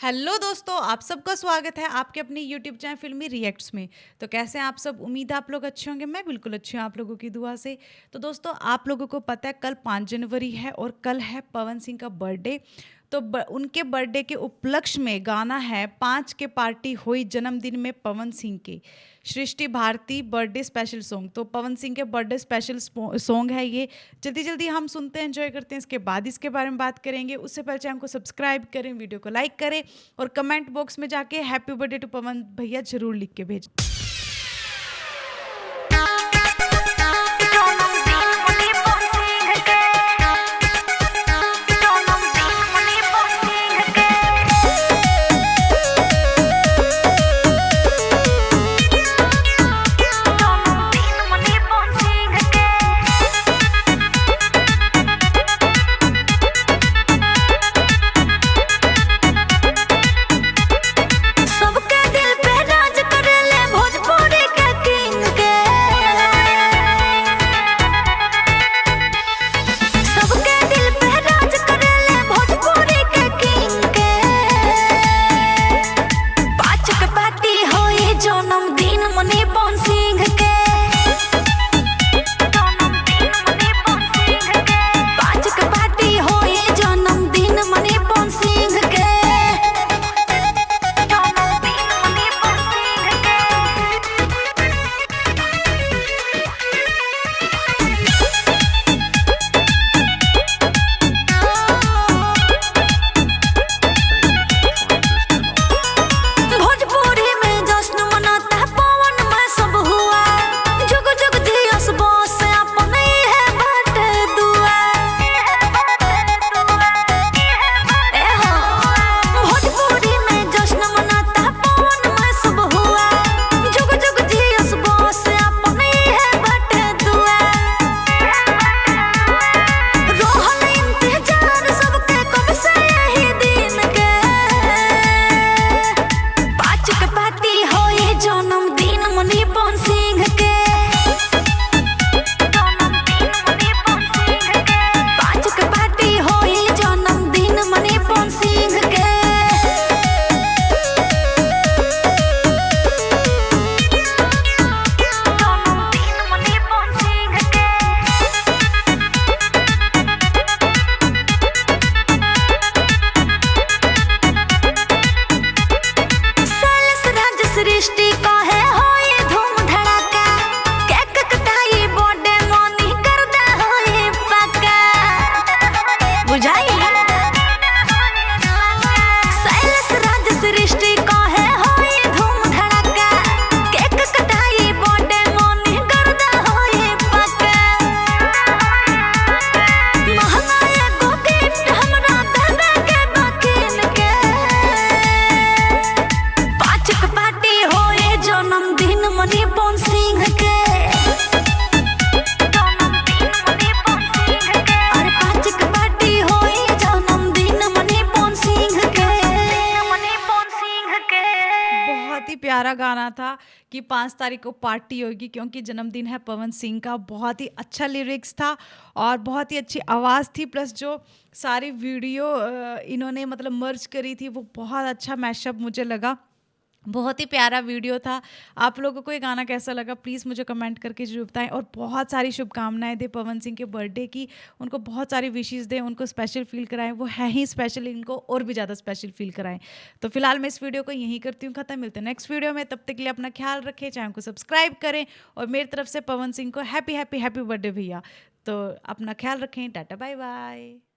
Hello दोस्तों, आप सबका स्वागत है आपके अपनी यूट्यूब चैनल फिल्मी रिएक्ट्स में। तो कैसे हैं आप सब? उम्मीद है आप लोग अच्छे होंगे। मैं बिल्कुल अच्छी हूँ आप लोगों की दुआ से। तो दोस्तों, आप लोगों को पता है कल 5 जनवरी है और कल है पवन सिंह का बर्थडे। तो उनके बर्थडे के उपलक्ष्य में गाना है 5 के पार्टी हुई जन्मदिन में पवन सिंह के सृष्टि भारती बर्थडे स्पेशल सॉन्ग। तो पवन सिंह के बर्थडे स्पेशल सॉन्ग है ये। जल्दी जल्दी हम सुनते हैं, एंजॉय करते हैं, इसके बाद इसके बारे में बात करेंगे। उससे पहले चैनल को सब्सक्राइब करें, वीडियो को लाइक करें और कमेंट बॉक्स में जाके हैप्पी बर्थडे टू पवन भैया जरूर लिख के भेजें। प्यारा गाना था कि 5 तारीख को पार्टी होगी क्योंकि जन्मदिन है पवन सिंह का। बहुत ही अच्छा लिरिक्स था और बहुत ही अच्छी आवाज़ थी, प्लस जो सारी वीडियो इन्होंने मतलब मर्ज करी थी वो बहुत अच्छा मैशअप मुझे लगा। बहुत ही प्यारा वीडियो था। आप लोगों को ये गाना कैसा लगा प्लीज़ मुझे कमेंट करके जरूर बताएं और बहुत सारी शुभकामनाएं दें पवन सिंह के बर्थडे की। उनको बहुत सारी विशेस दें, उनको स्पेशल फील कराएं। वो है ही स्पेशल, इनको और भी ज़्यादा स्पेशल फील कराएं। तो फिलहाल मैं इस वीडियो को यहीं करती हूँ ख़त्म। मिलते हैं नेक्स्ट वीडियो में, तब तक के लिए अपना ख्याल रखें, चैनल को सब्सक्राइब करें और मेरी तरफ से पवन सिंह को हैप्पी हैप्पी हैप्पी बर्थडे भैया। तो अपना ख्याल रखें, टाटा बाय बाय।